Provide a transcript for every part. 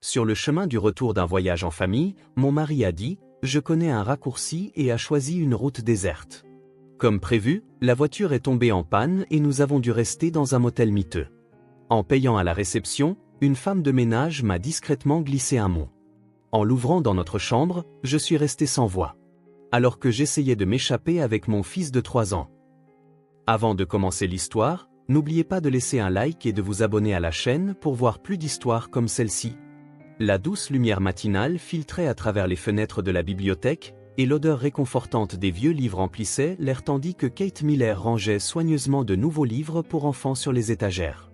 Sur le chemin du retour d'un voyage en famille, mon mari a dit « Je connais un raccourci » et a choisi une route déserte. Comme prévu, la voiture est tombée en panne et nous avons dû rester dans un motel miteux. En payant à la réception, une femme de ménage m'a discrètement glissé un mot. En l'ouvrant dans notre chambre, je suis resté sans voix. Alors que j'essayais de m'échapper avec mon fils de 3 ans. Avant de commencer l'histoire, n'oubliez pas de laisser un like et de vous abonner à la chaîne pour voir plus d'histoires comme celle-ci. La douce lumière matinale filtrait à travers les fenêtres de la bibliothèque, et l'odeur réconfortante des vieux livres emplissait l'air tandis que Kate Miller rangeait soigneusement de nouveaux livres pour enfants sur les étagères.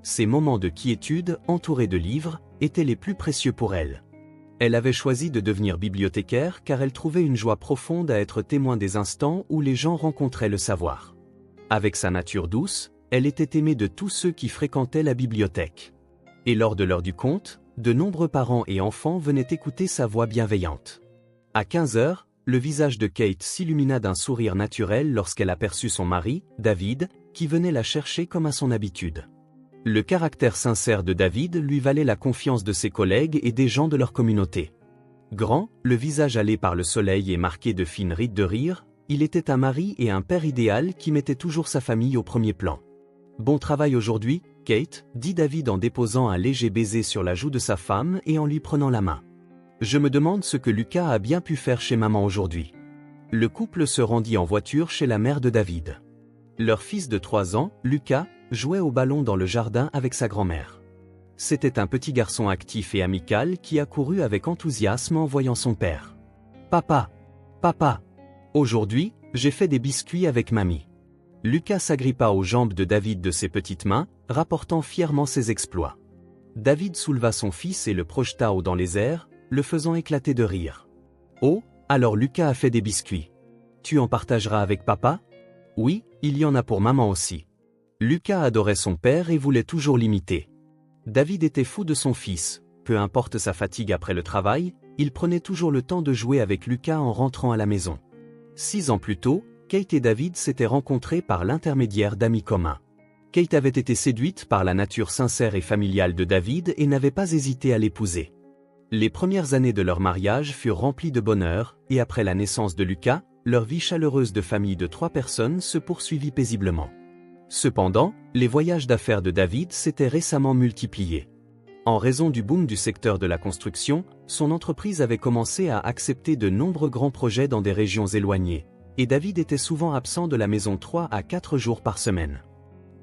Ces moments de quiétude, entourés de livres, étaient les plus précieux pour elle. Elle avait choisi de devenir bibliothécaire car elle trouvait une joie profonde à être témoin des instants où les gens rencontraient le savoir. Avec sa nature douce, elle était aimée de tous ceux qui fréquentaient la bibliothèque. Et lors de l'heure du conte, de nombreux parents et enfants venaient écouter sa voix bienveillante. À 15 heures, le visage de Kate s'illumina d'un sourire naturel lorsqu'elle aperçut son mari, David, qui venait la chercher comme à son habitude. Le caractère sincère de David lui valait la confiance de ses collègues et des gens de leur communauté. Grand, le visage hâlé par le soleil et marqué de fines rides de rire, il était un mari et un père idéal qui mettait toujours sa famille au premier plan. « Bon travail aujourd'hui, Kate » dit David en déposant un léger baiser sur la joue de sa femme et en lui prenant la main. « Je me demande ce que Lucas a bien pu faire chez maman aujourd'hui. » Le couple se rendit en voiture chez la mère de David. Leur fils de 3 ans, Lucas, jouait au ballon dans le jardin avec sa grand-mère. C'était un petit garçon actif et amical qui accourut avec enthousiasme en voyant son père. « Papa! Papa! Aujourd'hui, j'ai fait des biscuits avec mamie. » Lucas s'agrippa aux jambes de David de ses petites mains, rapportant fièrement ses exploits. David souleva son fils et le projeta haut dans les airs, le faisant éclater de rire. « Oh, alors Lucas a fait des biscuits. Tu en partageras avec papa ? » « Oui, il y en a pour maman aussi. » Lucas adorait son père et voulait toujours l'imiter. David était fou de son fils, peu importe sa fatigue après le travail, il prenait toujours le temps de jouer avec Lucas en rentrant à la maison. 6 ans plus tôt, Kate et David s'étaient rencontrés par l'intermédiaire d'amis communs. Kate avait été séduite par la nature sincère et familiale de David et n'avait pas hésité à l'épouser. Les premières années de leur mariage furent remplies de bonheur, et après la naissance de Lucas, leur vie chaleureuse de famille de 3 personnes se poursuivit paisiblement. Cependant, les voyages d'affaires de David s'étaient récemment multipliés. En raison du boom du secteur de la construction, son entreprise avait commencé à accepter de nombreux grands projets dans des régions éloignées, et David était souvent absent de la maison 3 à 4 jours par semaine.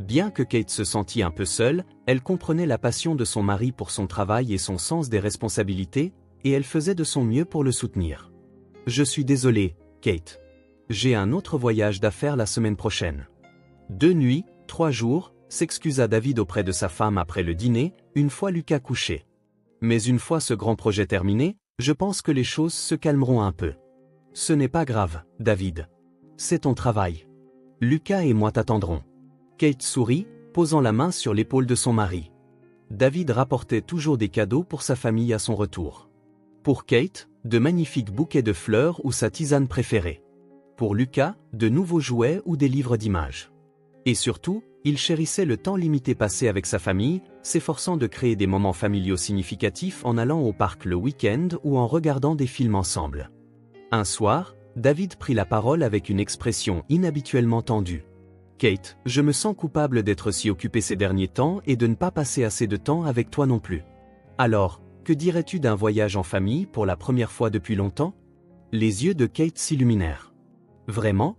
Bien que Kate se sentît un peu seule, elle comprenait la passion de son mari pour son travail et son sens des responsabilités, et elle faisait de son mieux pour le soutenir. « Je suis désolée, Kate. J'ai un autre voyage d'affaires la semaine prochaine. » 2 nuits, 3 jours, s'excusa David auprès de sa femme après le dîner, une fois Lucas couché. Mais une fois ce grand projet terminé, je pense que les choses se calmeront un peu. Ce n'est pas grave, David. C'est ton travail. Lucas et moi t'attendrons. Kate sourit, posant la main sur l'épaule de son mari. David rapportait toujours des cadeaux pour sa famille à son retour. Pour Kate, de magnifiques bouquets de fleurs ou sa tisane préférée. Pour Lucas, de nouveaux jouets ou des livres d'images. Et surtout, il chérissait le temps limité passé avec sa famille, s'efforçant de créer des moments familiaux significatifs en allant au parc le week-end ou en regardant des films ensemble. Un soir, David prit la parole avec une expression inhabituellement tendue. « Kate, je me sens coupable d'être si occupé ces derniers temps et de ne pas passer assez de temps avec toi non plus. Alors, que dirais-tu d'un voyage en famille pour la première fois depuis longtemps ?» Les yeux de Kate s'illuminèrent. « Vraiment ?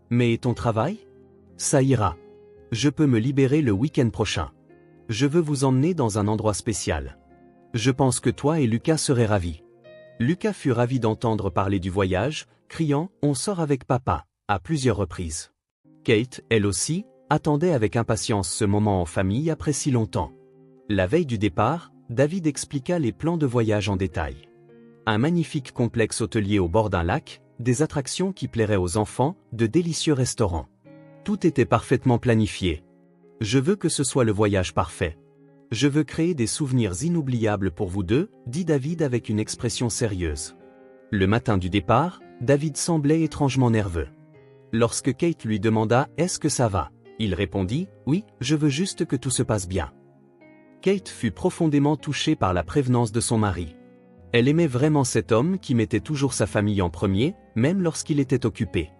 Mais ton travail ? Ça ira. Je peux me libérer le week-end prochain. Je veux vous emmener dans un endroit spécial. Je pense que toi et Lucas serez ravis. » Lucas fut ravi d'entendre parler du voyage, criant « On sort avec papa » à plusieurs reprises. Kate, elle aussi, attendait avec impatience ce moment en famille après si longtemps. La veille du départ, David expliqua les plans de voyage en détail. Un magnifique complexe hôtelier au bord d'un lac, des attractions qui plairaient aux enfants, de délicieux restaurants. Tout était parfaitement planifié. « Je veux que ce soit le voyage parfait. Je veux créer des souvenirs inoubliables pour vous deux, » dit David avec une expression sérieuse. Le matin du départ, David semblait étrangement nerveux. Lorsque Kate lui demanda « Est-ce que ça va ?», il répondit « Oui, je veux juste que tout se passe bien. » Kate fut profondément touchée par la prévenance de son mari. Elle aimait vraiment cet homme qui mettait toujours sa famille en premier, même lorsqu'il était occupé.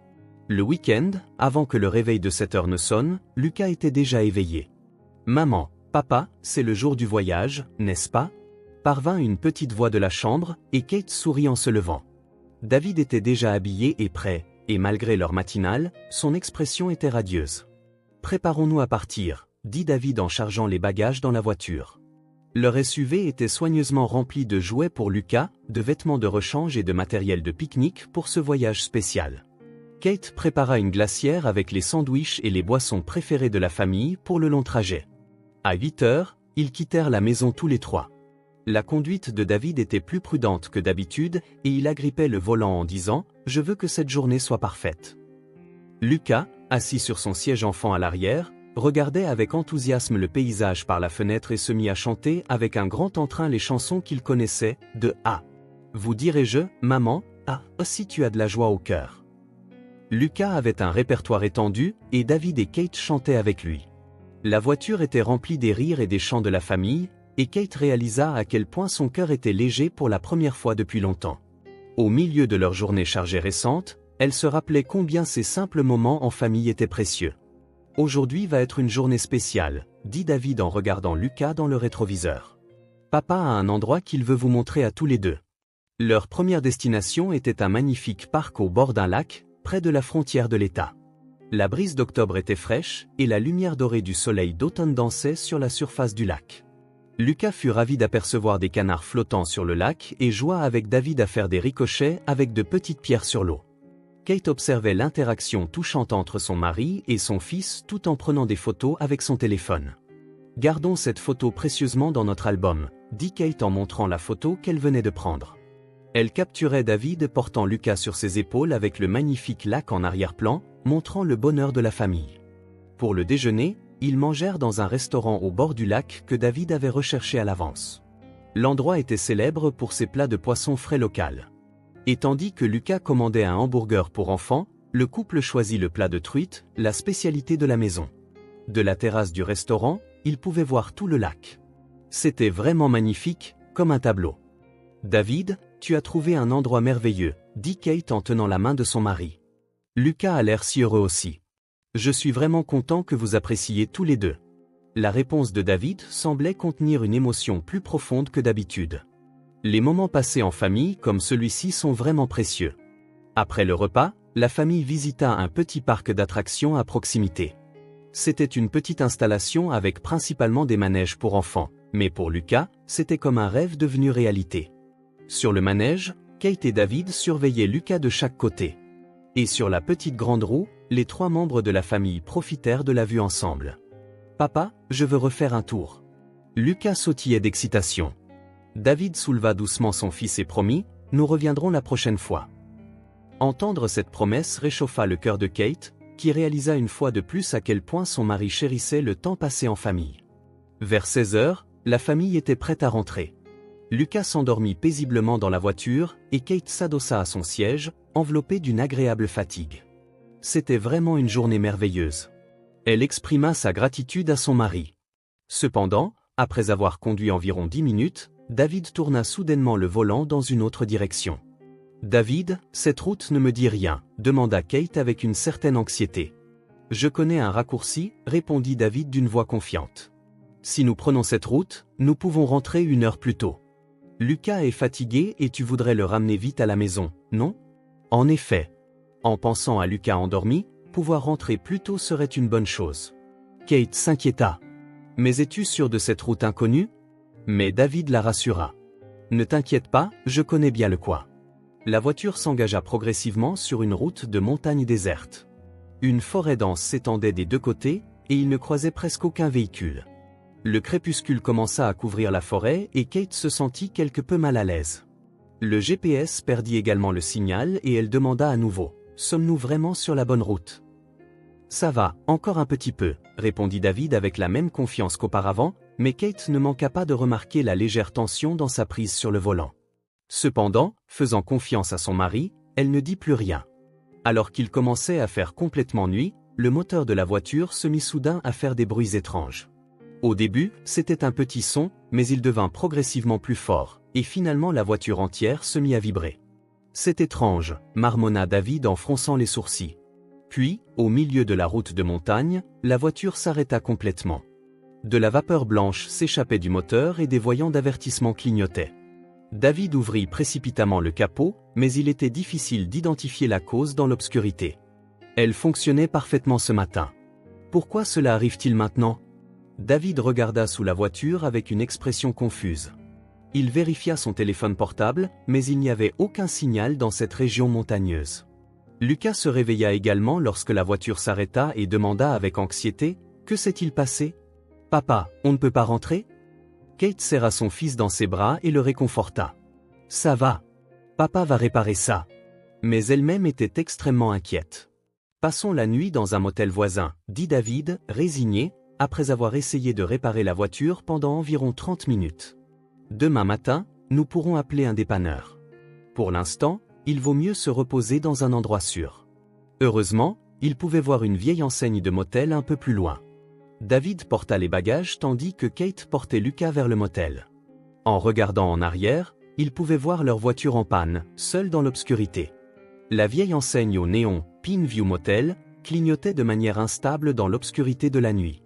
Le week-end, avant que le réveil de 7 heures ne sonne, Lucas était déjà éveillé. « Maman, papa, c'est le jour du voyage, n'est-ce pas ?» parvint une petite voix de la chambre, et Kate sourit en se levant. David était déjà habillé et prêt, et malgré l'heure matinale, son expression était radieuse. « Préparons-nous à partir », dit David en chargeant les bagages dans la voiture. Leur SUV était soigneusement rempli de jouets pour Lucas, de vêtements de rechange et de matériel de pique-nique pour ce voyage spécial. Kate prépara une glacière avec les sandwichs et les boissons préférées de la famille pour le long trajet. À 8 heures, ils quittèrent la maison tous les trois. La conduite de David était plus prudente que d'habitude et il agrippait le volant en disant « Je veux que cette journée soit parfaite ». Lucas, assis sur son siège enfant à l'arrière, regardait avec enthousiasme le paysage par la fenêtre et se mit à chanter avec un grand entrain les chansons qu'il connaissait, de A. Vous direz-je, maman, ah, aussi tu as de la joie au cœur. Lucas avait un répertoire étendu, et David et Kate chantaient avec lui. La voiture était remplie des rires et des chants de la famille, et Kate réalisa à quel point son cœur était léger pour la première fois depuis longtemps. Au milieu de leur journée chargée récente, elle se rappelait combien ces simples moments en famille étaient précieux. « Aujourd'hui va être une journée spéciale », dit David en regardant Lucas dans le rétroviseur. « Papa a un endroit qu'il veut vous montrer à tous les deux. » Leur première destination était un magnifique parc au bord d'un lac, près de la frontière de l'État. La brise d'octobre était fraîche, et la lumière dorée du soleil d'automne dansait sur la surface du lac. Lucas fut ravi d'apercevoir des canards flottant sur le lac et joua avec David à faire des ricochets avec de petites pierres sur l'eau. Kate observait l'interaction touchante entre son mari et son fils tout en prenant des photos avec son téléphone. « Gardons cette photo précieusement dans notre album », dit Kate en montrant la photo qu'elle venait de prendre. Elle capturait David portant Lucas sur ses épaules avec le magnifique lac en arrière-plan, montrant le bonheur de la famille. Pour le déjeuner, ils mangèrent dans un restaurant au bord du lac que David avait recherché à l'avance. L'endroit était célèbre pour ses plats de poisson frais local. Et tandis que Lucas commandait un hamburger pour enfants, le couple choisit le plat de truite, la spécialité de la maison. De la terrasse du restaurant, ils pouvaient voir tout le lac. C'était vraiment magnifique, comme un tableau. « David, tu as trouvé un endroit merveilleux », dit Kate en tenant la main de son mari. Lucas a l'air si heureux aussi. « Je suis vraiment content que vous appréciez tous les deux. » La réponse de David semblait contenir une émotion plus profonde que d'habitude. Les moments passés en famille comme celui-ci sont vraiment précieux. Après le repas, la famille visita un petit parc d'attractions à proximité. C'était une petite installation avec principalement des manèges pour enfants, mais pour Lucas, c'était comme un rêve devenu réalité. Sur le manège, Kate et David surveillaient Lucas de chaque côté. Et sur la petite grande roue, les trois membres de la famille profitèrent de la vue ensemble. « Papa, je veux refaire un tour. » Lucas sautillait d'excitation. David souleva doucement son fils et promit « Nous reviendrons la prochaine fois. » Entendre cette promesse réchauffa le cœur de Kate, qui réalisa une fois de plus à quel point son mari chérissait le temps passé en famille. Vers 16 heures, la famille était prête à rentrer. Lucas s'endormit paisiblement dans la voiture et Kate s'adossa à son siège, enveloppée d'une agréable fatigue. C'était vraiment une journée merveilleuse. Elle exprima sa gratitude à son mari. Cependant, après avoir conduit environ 10 minutes, David tourna soudainement le volant dans une autre direction. « David, cette route ne me dit rien », demanda Kate avec une certaine anxiété. « Je connais un raccourci », répondit David d'une voix confiante. « Si nous prenons cette route, nous pouvons rentrer 1 heure plus tôt. Lucas est fatigué et tu voudrais le ramener vite à la maison, non ? » En effet. En pensant à Lucas endormi, pouvoir rentrer plus tôt serait une bonne chose. Kate s'inquiéta. « Mais es-tu sûr de cette route inconnue ? » Mais David la rassura. « Ne t'inquiète pas, je connais bien le coin. » La voiture s'engagea progressivement sur une route de montagne déserte. Une forêt dense s'étendait des deux côtés, et il ne croisait presque aucun véhicule. Le crépuscule commença à couvrir la forêt et Kate se sentit quelque peu mal à l'aise. Le GPS perdit également le signal et elle demanda à nouveau « Sommes-nous vraiment sur la bonne route ?» « Ça va, encore un petit peu », répondit David avec la même confiance qu'auparavant, mais Kate ne manqua pas de remarquer la légère tension dans sa prise sur le volant. Cependant, faisant confiance à son mari, elle ne dit plus rien. Alors qu'il commençait à faire complètement nuit, le moteur de la voiture se mit soudain à faire des bruits étranges. Au début, c'était un petit son, mais il devint progressivement plus fort, et finalement la voiture entière se mit à vibrer. C'est étrange, marmonna David en fronçant les sourcils. Puis, au milieu de la route de montagne, la voiture s'arrêta complètement. De la vapeur blanche s'échappait du moteur et des voyants d'avertissement clignotaient. David ouvrit précipitamment le capot, mais il était difficile d'identifier la cause dans l'obscurité. Elle fonctionnait parfaitement ce matin. Pourquoi cela arrive-t-il maintenant ? David regarda sous la voiture avec une expression confuse. Il vérifia son téléphone portable, mais il n'y avait aucun signal dans cette région montagneuse. Lucas se réveilla également lorsque la voiture s'arrêta et demanda avec anxiété « Que s'est-il passé ? Papa, on ne peut pas rentrer ?» Kate serra son fils dans ses bras et le réconforta. « Ça va. Papa va réparer ça. » Mais elle-même était extrêmement inquiète. « Passons la nuit dans un motel voisin, » dit David, résigné, après avoir essayé de réparer la voiture pendant environ 30 minutes. « Demain matin, nous pourrons appeler un dépanneur. Pour l'instant, il vaut mieux se reposer dans un endroit sûr. » Heureusement, il pouvait voir une vieille enseigne de motel un peu plus loin. David porta les bagages tandis que Kate portait Lucas vers le motel. En regardant en arrière, il pouvait voir leur voiture en panne, seule dans l'obscurité. La vieille enseigne au néon, Pineview Motel, clignotait de manière instable dans l'obscurité de la nuit.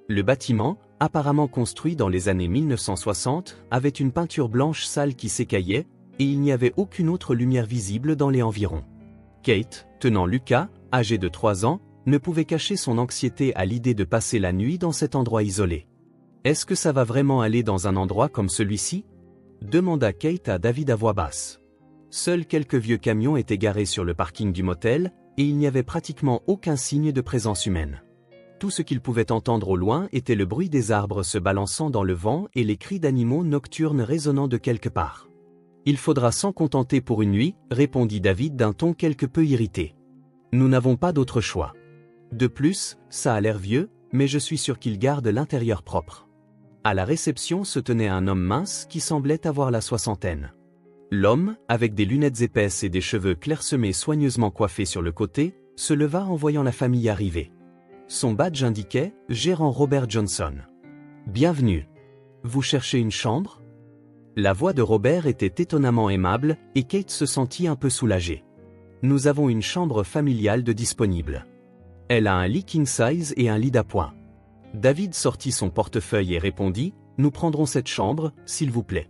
Le bâtiment, apparemment construit dans les années 1960, avait une peinture blanche sale qui s'écaillait, et il n'y avait aucune autre lumière visible dans les environs. Kate, tenant Lucas, âgé de 3 ans, ne pouvait cacher son anxiété à l'idée de passer la nuit dans cet endroit isolé. « Est-ce que ça va vraiment aller dans un endroit comme celui-ci » demanda Kate à David à voix basse. Seuls quelques vieux camions étaient garés sur le parking du motel, et il n'y avait pratiquement aucun signe de présence humaine. Tout ce qu'il pouvait entendre au loin était le bruit des arbres se balançant dans le vent et les cris d'animaux nocturnes résonnant de quelque part. « Il faudra s'en contenter pour une nuit, » répondit David d'un ton quelque peu irrité. « Nous n'avons pas d'autre choix. De plus, ça a l'air vieux, mais je suis sûr qu'il garde l'intérieur propre. » À la réception se tenait un homme mince qui semblait avoir la soixantaine. L'homme, avec des lunettes épaisses et des cheveux clairsemés soigneusement coiffés sur le côté, se leva en voyant la famille arriver. Son badge indiquait « Gérant Robert Johnson ». « Bienvenue. Vous cherchez une chambre ?» La voix de Robert était étonnamment aimable, et Kate se sentit un peu soulagée. « Nous avons une chambre familiale de disponible. Elle a un lit king size et un lit d'appoint. » David sortit son portefeuille et répondit « Nous prendrons cette chambre, s'il vous plaît.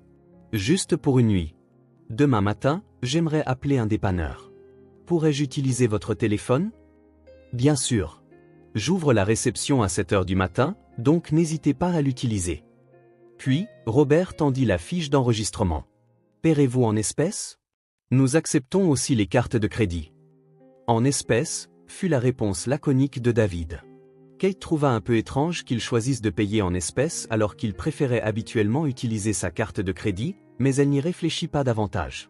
Juste pour une nuit. Demain matin, j'aimerais appeler un dépanneur. Pourrais-je utiliser votre téléphone ? » Bien sûr. J'ouvre la réception à 7 heures du matin, donc n'hésitez pas à l'utiliser. Puis, Robert tendit la fiche d'enregistrement. Paierez-vous en espèces ? Nous acceptons aussi les cartes de crédit. En espèces, fut la réponse laconique de David. Kate trouva un peu étrange qu'il choisisse de payer en espèces alors qu'il préférait habituellement utiliser sa carte de crédit, mais elle n'y réfléchit pas davantage.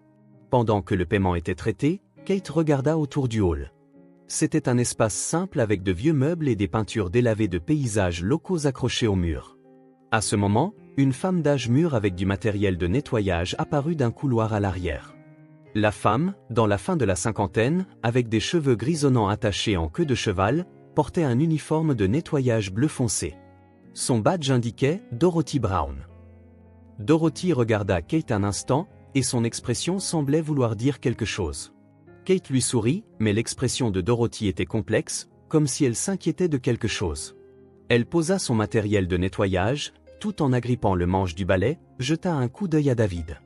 Pendant que le paiement était traité, Kate regarda autour du hall. C'était un espace simple avec de vieux meubles et des peintures délavées de paysages locaux accrochés au mur. À ce moment, une femme d'âge mûr avec du matériel de nettoyage apparut d'un couloir à l'arrière. La femme, dans la fin de la cinquantaine, avec des cheveux grisonnants attachés en queue de cheval, portait un uniforme de nettoyage bleu foncé. Son badge indiquait « Dorothy Brown ». Dorothy regarda Kate un instant, et son expression semblait vouloir dire quelque chose. Kate lui sourit, mais l'expression de Dorothy était complexe, comme si elle s'inquiétait de quelque chose. Elle posa son matériel de nettoyage, tout en agrippant le manche du balai, jeta un coup d'œil à David.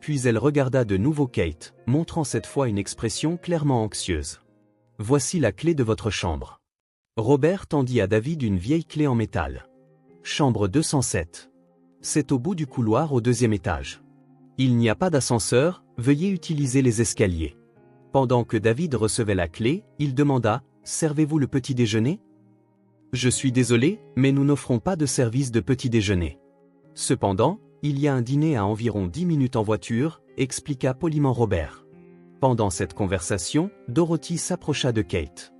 Puis elle regarda de nouveau Kate, montrant cette fois une expression clairement anxieuse. « Voici la clé de votre chambre. » Robert tendit à David une vieille clé en métal. « Chambre 207. C'est au bout du couloir au 2e étage. Il n'y a pas d'ascenseur, veuillez utiliser les escaliers. » Pendant que David recevait la clé, il demanda « Servez-vous le petit déjeuner ?» « Je suis désolé, mais nous n'offrons pas de service de petit déjeuner. Cependant, il y a un dîner à environ 10 minutes en voiture, » expliqua poliment Robert. Pendant cette conversation, Dorothy s'approcha de Kate.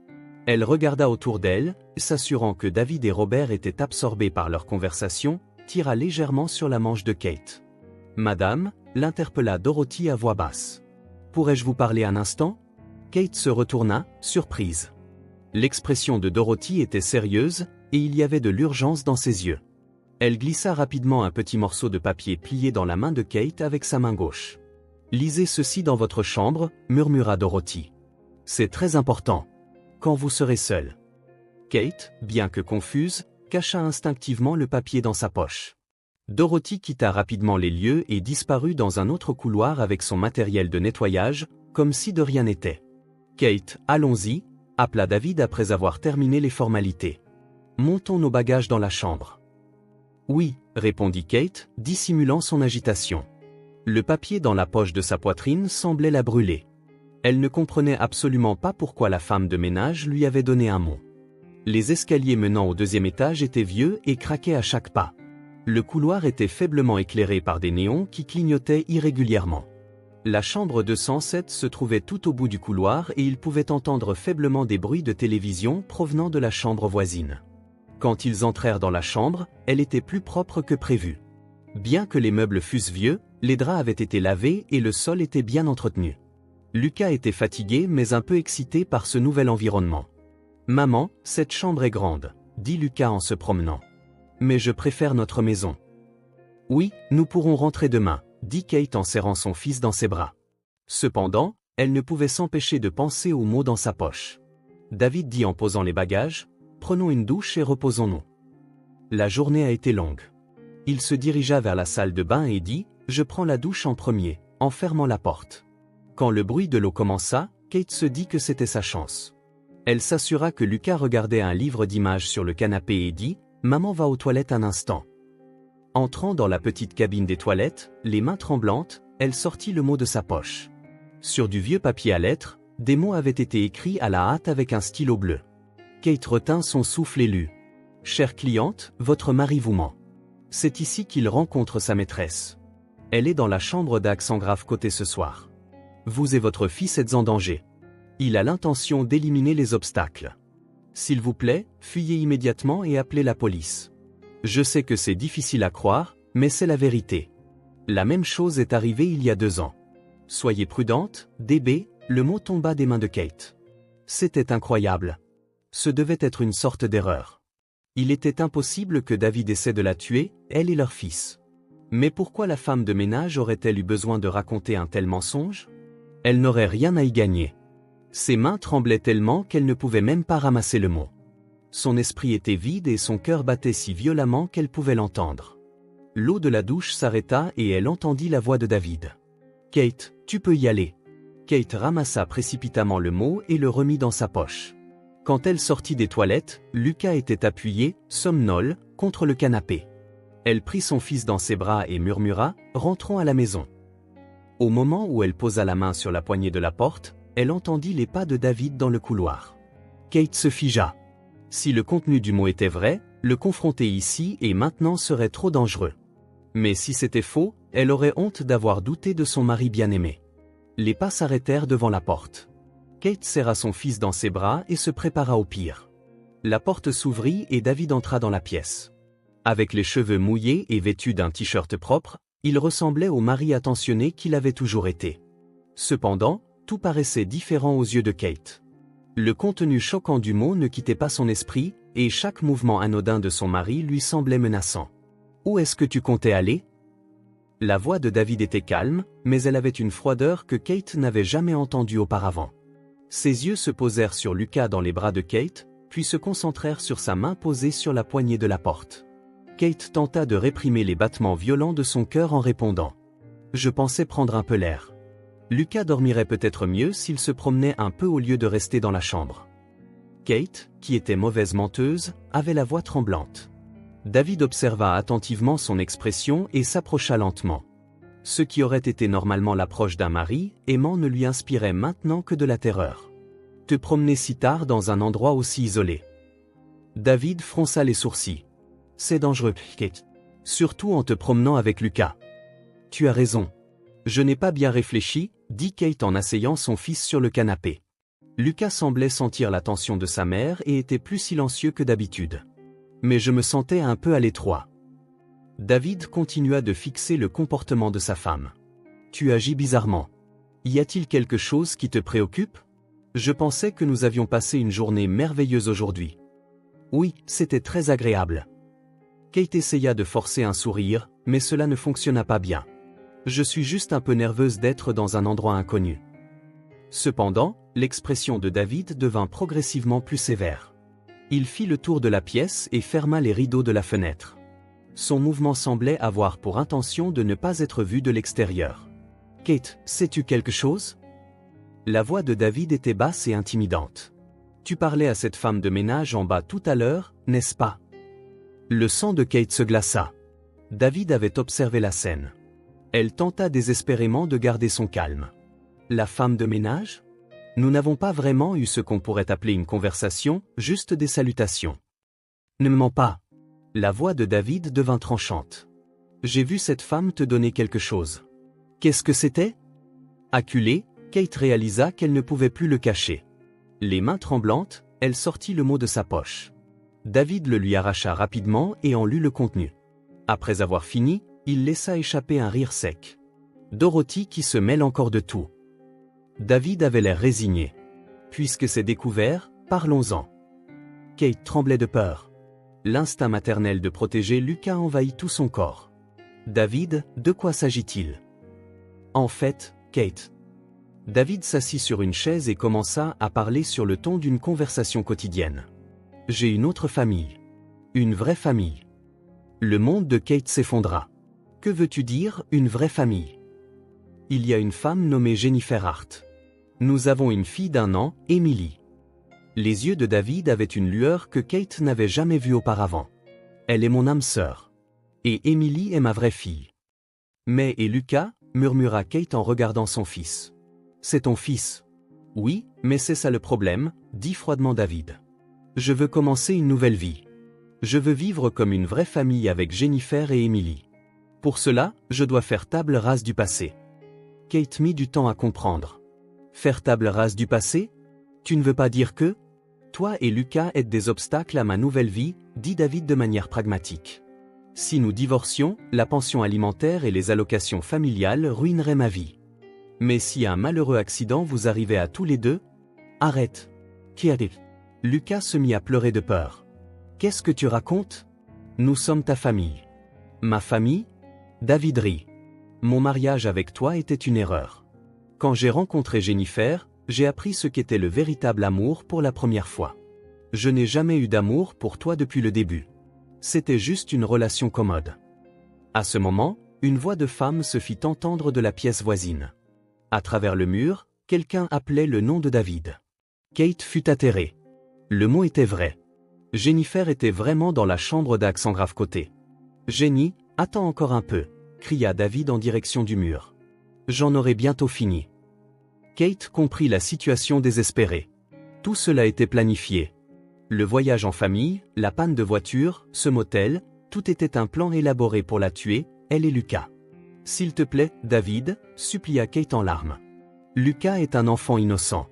Elle regarda autour d'elle, s'assurant que David et Robert étaient absorbés par leur conversation, tira légèrement sur la manche de Kate. « Madame » l'interpella Dorothy à voix basse. « Pourrais-je vous parler un instant ?» Kate se retourna, surprise. L'expression de Dorothy était sérieuse, et il y avait de l'urgence dans ses yeux. Elle glissa rapidement un petit morceau de papier plié dans la main de Kate avec sa main gauche. « Lisez ceci dans votre chambre, » murmura Dorothy. « C'est très important. Quand vous serez seul. » Kate, bien que confuse, cacha instinctivement le papier dans sa poche. Dorothy quitta rapidement les lieux et disparut dans un autre couloir avec son matériel de nettoyage, comme si de rien n'était. Kate, allons-y, appela David après avoir terminé les formalités. Montons nos bagages dans la chambre. Oui, répondit Kate, dissimulant son agitation. Le papier dans la poche de sa poitrine semblait la brûler. Elle ne comprenait absolument pas pourquoi la femme de ménage lui avait donné un mot. Les escaliers menant au deuxième étage étaient vieux et craquaient à chaque pas. Le couloir était faiblement éclairé par des néons qui clignotaient irrégulièrement. La chambre 207 se trouvait tout au bout du couloir et il pouvait entendre faiblement des bruits de télévision provenant de la chambre voisine. Quand ils entrèrent dans la chambre, elle était plus propre que prévu. Bien que les meubles fussent vieux, les draps avaient été lavés et le sol était bien entretenu. Lucas était fatigué mais un peu excité par ce nouvel environnement. « Maman, cette chambre est grande, » dit Lucas en se promenant. « Mais je préfère notre maison. »« Oui, nous pourrons rentrer demain, » dit Kate en serrant son fils dans ses bras. Cependant, elle ne pouvait s'empêcher de penser aux mots dans sa poche. David dit en posant les bagages, « Prenons une douche et reposons-nous. » La journée a été longue. Il se dirigea vers la salle de bain et dit, « Je prends la douche en premier, en fermant la porte. » Quand le bruit de l'eau commença, Kate se dit que c'était sa chance. Elle s'assura que Lucas regardait un livre d'images sur le canapé et dit, « Maman va aux toilettes un instant. » Entrant dans la petite cabine des toilettes, les mains tremblantes, elle sortit le mot de sa poche. Sur du vieux papier à lettres, des mots avaient été écrits à la hâte avec un stylo bleu. Kate retint son souffle et lut. « Chère cliente, votre mari vous ment. C'est ici qu'il rencontre sa maîtresse. Elle est dans la chambre d'accent grave côté ce soir. Vous et votre fils êtes en danger. Il a l'intention d'éliminer les obstacles. S'il vous plaît, fuyez immédiatement et appelez la police. Je sais que c'est difficile à croire, mais c'est la vérité. La même chose est arrivée il y a 2 ans. Soyez prudente, DB, le mot tomba des mains de Kate. C'était incroyable. Ce devait être une sorte d'erreur. Il était impossible que David essaie de la tuer, elle et leur fils. Mais pourquoi la femme de ménage aurait-elle eu besoin de raconter un tel mensonge? Elle n'aurait rien à y gagner. Ses mains tremblaient tellement qu'elle ne pouvait même pas ramasser le mot. Son esprit était vide et son cœur battait si violemment qu'elle pouvait l'entendre. L'eau de la douche s'arrêta et elle entendit la voix de David. « Kate, tu peux y aller. » Kate ramassa précipitamment le mot et le remit dans sa poche. Quand elle sortit des toilettes, Lucas était appuyé, somnolent, contre le canapé. Elle prit son fils dans ses bras et murmura « Rentrons à la maison. » Au moment où elle posa la main sur la poignée de la porte, elle entendit les pas de David dans le couloir. Kate se figea. Si le contenu du mot était vrai, le confronter ici et maintenant serait trop dangereux. Mais si c'était faux, elle aurait honte d'avoir douté de son mari bien-aimé. Les pas s'arrêtèrent devant la porte. Kate serra son fils dans ses bras et se prépara au pire. La porte s'ouvrit et David entra dans la pièce. Avec les cheveux mouillés et vêtu d'un t-shirt propre, il ressemblait au mari attentionné qu'il avait toujours été. Cependant, tout paraissait différent aux yeux de Kate. Le contenu choquant du mot ne quittait pas son esprit, et chaque mouvement anodin de son mari lui semblait menaçant. « Où est-ce que tu comptais aller ?» La voix de David était calme, mais elle avait une froideur que Kate n'avait jamais entendue auparavant. Ses yeux se posèrent sur Lucas dans les bras de Kate, puis se concentrèrent sur sa main posée sur la poignée de la porte. Kate tenta de réprimer les battements violents de son cœur en répondant. « Je pensais prendre un peu l'air. Lucas dormirait peut-être mieux s'il se promenait un peu au lieu de rester dans la chambre. » Kate, qui était mauvaise menteuse, avait la voix tremblante. David observa attentivement son expression et s'approcha lentement. Ce qui aurait été normalement l'approche d'un mari, aimant ne lui inspirait maintenant que de la terreur. « Te promener si tard dans un endroit aussi isolé. » David fronça les sourcils. « C'est dangereux, Kate. Surtout en te promenant avec Lucas. »« Tu as raison. Je n'ai pas bien réfléchi, » dit Kate en asseyant son fils sur le canapé. Lucas semblait sentir l'attention de sa mère et était plus silencieux que d'habitude. Mais je me sentais un peu à l'étroit. David continua de fixer le comportement de sa femme. « Tu agis bizarrement. Y a-t-il quelque chose qui te préoccupe? Je pensais que nous avions passé une journée merveilleuse aujourd'hui. » « Oui, c'était très agréable. » Kate essaya de forcer un sourire, mais cela ne fonctionna pas bien. Je suis juste un peu nerveuse d'être dans un endroit inconnu. Cependant, l'expression de David devint progressivement plus sévère. Il fit le tour de la pièce et ferma les rideaux de la fenêtre. Son mouvement semblait avoir pour intention de ne pas être vu de l'extérieur. « Kate, sais-tu quelque chose ?» La voix de David était basse et intimidante. « Tu parlais à cette femme de ménage en bas tout à l'heure, n'est-ce pas ?» Le sang de Kate se glaça. David avait observé la scène. Elle tenta désespérément de garder son calme. La femme de ménage ? Nous n'avons pas vraiment eu ce qu'on pourrait appeler une conversation, juste des salutations. Ne me mens pas. La voix de David devint tranchante. J'ai vu cette femme te donner quelque chose. Qu'est-ce que c'était ? Acculée, Kate réalisa qu'elle ne pouvait plus le cacher. Les mains tremblantes, elle sortit le mot de sa poche. David le lui arracha rapidement et en lut le contenu. Après avoir fini, il laissa échapper un rire sec. Dorothy qui se mêle encore de tout. David avait l'air résigné. Puisque c'est découvert, parlons-en. Kate tremblait de peur. L'instinct maternel de protéger Lucas envahit tout son corps. David, de quoi s'agit-il ? En fait, Kate. David s'assit sur une chaise et commença à parler sur le ton d'une conversation quotidienne. J'ai une autre famille. Une vraie famille. Le monde de Kate s'effondra. Que veux-tu dire, une vraie famille ? Il y a une femme nommée Jennifer Hart. Nous avons une fille d'1 an, Emily. Les yeux de David avaient une lueur que Kate n'avait jamais vue auparavant. Elle est mon âme sœur. Et Emily est ma vraie fille. Mais et Lucas, murmura Kate en regardant son fils. C'est ton fils. Oui, mais c'est ça le problème, dit froidement David. Je veux commencer une nouvelle vie. Je veux vivre comme une vraie famille avec Jennifer et Emily. Pour cela, je dois faire table rase du passé. Kate mit du temps à comprendre. Faire table rase du passé ? Tu ne veux pas dire que ? Toi et Lucas êtes des obstacles à ma nouvelle vie, dit David de manière pragmatique. Si nous divorcions, la pension alimentaire et les allocations familiales ruineraient ma vie. Mais si un malheureux accident vous arrivait à tous les deux ? Arrête. Kate. Lucas se mit à pleurer de peur. Qu'est-ce que tu racontes ? Nous sommes ta famille. Ma famille ? David rit. Mon mariage avec toi était une erreur. Quand j'ai rencontré Jennifer, j'ai appris ce qu'était le véritable amour pour la première fois. Je n'ai jamais eu d'amour pour toi depuis le début. C'était juste une relation commode. À ce moment, une voix de femme se fit entendre de la pièce voisine. À travers le mur, quelqu'un appelait le nom de David. Kate fut atterrée. Le mot était vrai. Jennifer était vraiment dans la chambre d'accent grave côté. Jenny, attends encore un peu, cria David en direction du mur. J'en aurai bientôt fini. Kate comprit la situation désespérée. Tout cela était planifié. Le voyage en famille, la panne de voiture, ce motel, tout était un plan élaboré pour la tuer, elle et Lucas. S'il te plaît, David, supplia Kate en larmes. Lucas est un enfant innocent.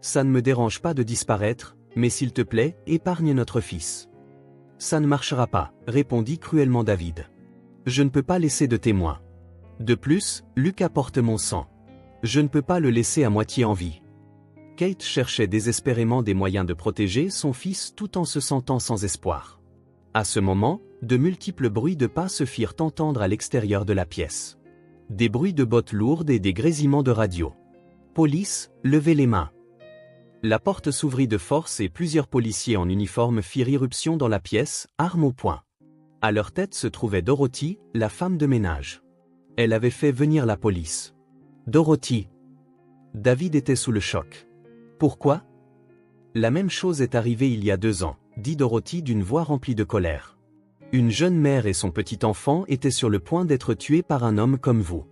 Ça ne me dérange pas de disparaître, mais s'il te plaît, épargne notre fils. Ça ne marchera pas, répondit cruellement David. Je ne peux pas laisser de témoin. De plus, Lucas porte mon sang. Je ne peux pas le laisser à moitié en vie. Kate cherchait désespérément des moyens de protéger son fils tout en se sentant sans espoir. À ce moment, de multiples bruits de pas se firent entendre à l'extérieur de la pièce. Des bruits de bottes lourdes et des grésillements de radio. Police, levez les mains. La porte s'ouvrit de force et plusieurs policiers en uniforme firent irruption dans la pièce, armes au poing. À leur tête se trouvait Dorothy, la femme de ménage. Elle avait fait venir la police. Dorothy. David était sous le choc. Pourquoi ? La même chose est arrivée il y a 2 ans, dit Dorothy d'une voix remplie de colère. Une jeune mère et son petit enfant étaient sur le point d'être tués par un homme comme vous.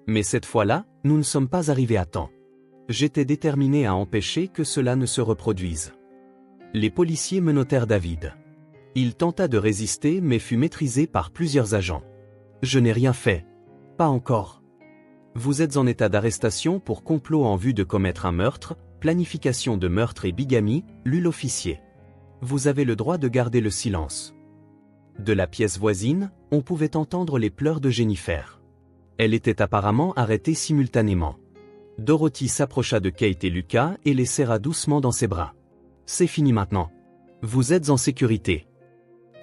Mais cette fois-là, nous ne sommes pas arrivés à temps. J'étais déterminé à empêcher que cela ne se reproduise. Les policiers menottèrent David. Il tenta de résister mais fut maîtrisé par plusieurs agents. Je n'ai rien fait. Pas encore. Vous êtes en état d'arrestation pour complot en vue de commettre un meurtre, planification de meurtre et bigamie, lut l'officier. Vous avez le droit de garder le silence. De la pièce voisine, on pouvait entendre les pleurs de Jennifer. Elle était apparemment arrêtée simultanément. Dorothy s'approcha de Kate et Lucas et les serra doucement dans ses bras. C'est fini maintenant. Vous êtes en sécurité.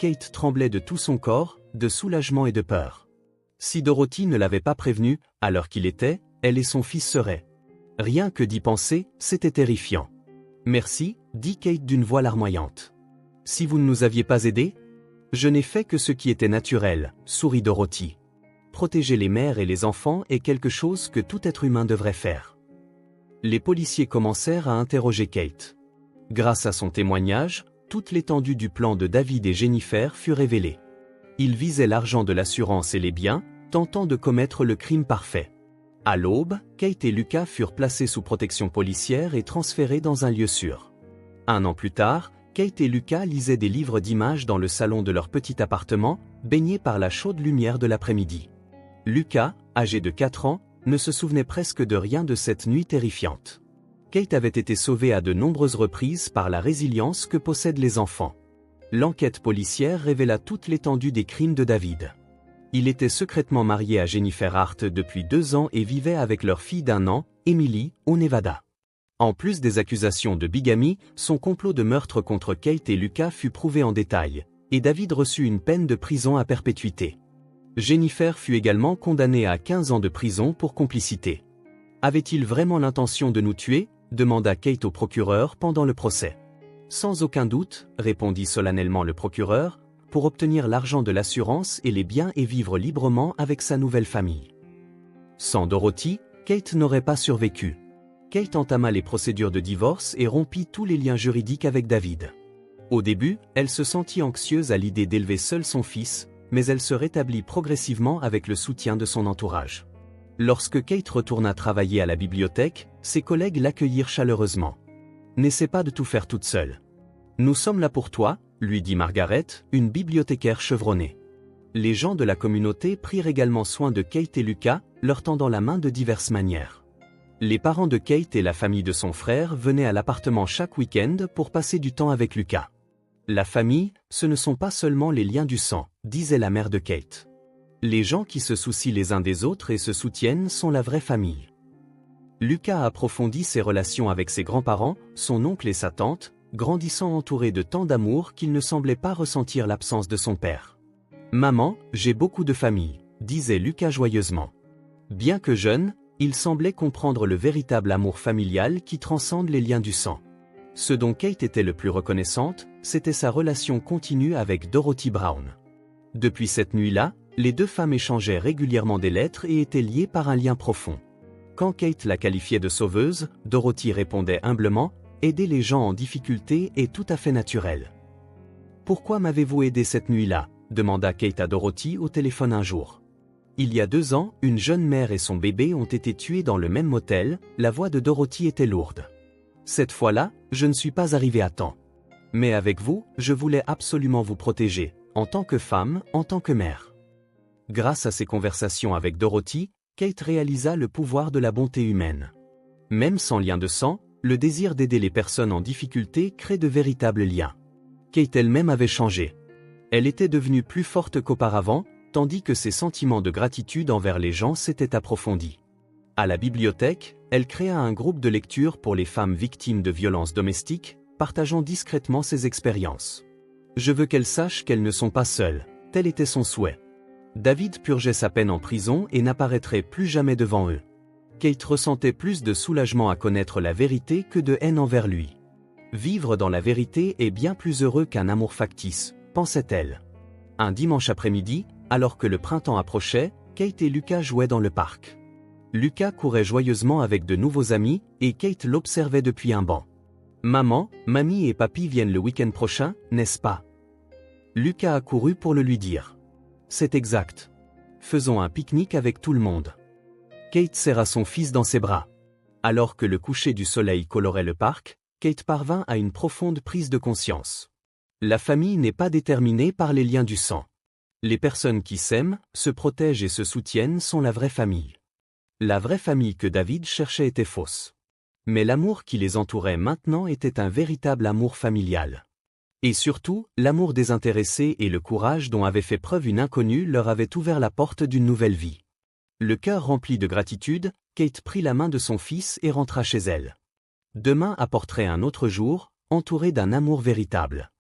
Kate tremblait de tout son corps, de soulagement et de peur. Si Dorothy ne l'avait pas prévenue, à l'heure qu'il était, elle et son fils seraient. Rien que d'y penser, c'était terrifiant. Merci, dit Kate d'une voix larmoyante. Si vous ne nous aviez pas aidés? Je n'ai fait que ce qui était naturel, sourit Dorothy. Protéger les mères et les enfants est quelque chose que tout être humain devrait faire. Les policiers commencèrent à interroger Kate. Grâce à son témoignage, toute l'étendue du plan de David et Jennifer fut révélée. Ils visaient l'argent de l'assurance et les biens, tentant de commettre le crime parfait. À l'aube, Kate et Lucas furent placés sous protection policière et transférés dans un lieu sûr. Un an plus tard, Kate et Lucas lisaient des livres d'images dans le salon de leur petit appartement, baignés par la chaude lumière de l'après-midi. Lucas, âgé de 4 ans, ne se souvenait presque de rien de cette nuit terrifiante. Kate avait été sauvée à de nombreuses reprises par la résilience que possèdent les enfants. L'enquête policière révéla toute l'étendue des crimes de David. Il était secrètement marié à Jennifer Hart depuis 2 ans et vivait avec leur fille d'1 an, Emily, au Nevada. En plus des accusations de bigamie, son complot de meurtre contre Kate et Lucas fut prouvé en détail, et David reçut une peine de prison à perpétuité. Jennifer fut également condamnée à 15 ans de prison pour complicité. « Avait-il vraiment l'intention de nous tuer ?» demanda Kate au procureur pendant le procès. « Sans aucun doute, » répondit solennellement le procureur, pour obtenir l'argent de l'assurance et les biens et vivre librement avec sa nouvelle famille. Sans Dorothy, Kate n'aurait pas survécu. Kate entama les procédures de divorce et rompit tous les liens juridiques avec David. Au début, elle se sentit anxieuse à l'idée d'élever seule son fils, mais elle se rétablit progressivement avec le soutien de son entourage. Lorsque Kate retourna travailler à la bibliothèque, ses collègues l'accueillirent chaleureusement. « N'essaie pas de tout faire toute seule. Nous sommes là pour toi », lui dit Margaret, une bibliothécaire chevronnée. Les gens de la communauté prirent également soin de Kate et Lucas, leur tendant la main de diverses manières. Les parents de Kate et la famille de son frère venaient à l'appartement chaque week-end pour passer du temps avec Lucas. « La famille, ce ne sont pas seulement les liens du sang », disait la mère de Kate. « Les gens qui se soucient les uns des autres et se soutiennent sont la vraie famille. » Lucas approfondit ses relations avec ses grands-parents, son oncle et sa tante, grandissant entouré de tant d'amour qu'il ne semblait pas ressentir l'absence de son père. « Maman, j'ai beaucoup de famille », disait Lucas joyeusement. Bien que jeune, il semblait comprendre le véritable amour familial qui transcende les liens du sang. Ce dont Kate était le plus reconnaissante, c'était sa relation continue avec Dorothy Brown. Depuis cette nuit-là, les deux femmes échangeaient régulièrement des lettres et étaient liées par un lien profond. Quand Kate la qualifiait de sauveuse, Dorothy répondait humblement « Aider les gens en difficulté est tout à fait naturel. »« Pourquoi m'avez-vous aidé cette nuit-là » demanda Kate à Dorothy au téléphone un jour. Il y a 2 ans, une jeune mère et son bébé ont été tués dans le même motel, la voix de Dorothy était lourde. « Cette fois-là, je ne suis pas arrivée à temps. Mais avec vous, je voulais absolument vous protéger, en tant que femme, en tant que mère. » Grâce à ces conversations avec Dorothy, Kate réalisa le pouvoir de la bonté humaine. Même sans lien de sang, le désir d'aider les personnes en difficulté crée de véritables liens. Kate elle-même avait changé. Elle était devenue plus forte qu'auparavant, tandis que ses sentiments de gratitude envers les gens s'étaient approfondis. À la bibliothèque, elle créa un groupe de lecture pour les femmes victimes de violences domestiques, partageant discrètement ses expériences. « Je veux qu'elles sachent qu'elles ne sont pas seules », tel était son souhait. David purgeait sa peine en prison et n'apparaîtrait plus jamais devant eux. Kate ressentait plus de soulagement à connaître la vérité que de haine envers lui. Vivre dans la vérité est bien plus heureux qu'un amour factice, pensait-elle. Un dimanche après-midi, alors que le printemps approchait, Kate et Lucas jouaient dans le parc. Lucas courait joyeusement avec de nouveaux amis et Kate l'observait depuis un banc. « Maman, mamie et papy viennent le week-end prochain, n'est-ce pas ?» Lucas accourut pour le lui dire. « C'est exact. Faisons un pique-nique avec tout le monde. » Kate serra son fils dans ses bras. Alors que le coucher du soleil colorait le parc, Kate parvint à une profonde prise de conscience. La famille n'est pas déterminée par les liens du sang. Les personnes qui s'aiment, se protègent et se soutiennent sont la vraie famille. La vraie famille que David cherchait était fausse. Mais l'amour qui les entourait maintenant était un véritable amour familial. Et surtout, l'amour désintéressé et le courage dont avait fait preuve une inconnue leur avaient ouvert la porte d'une nouvelle vie. Le cœur rempli de gratitude, Kate prit la main de son fils et rentra chez elle. Demain apporterait un autre jour, entouré d'un amour véritable.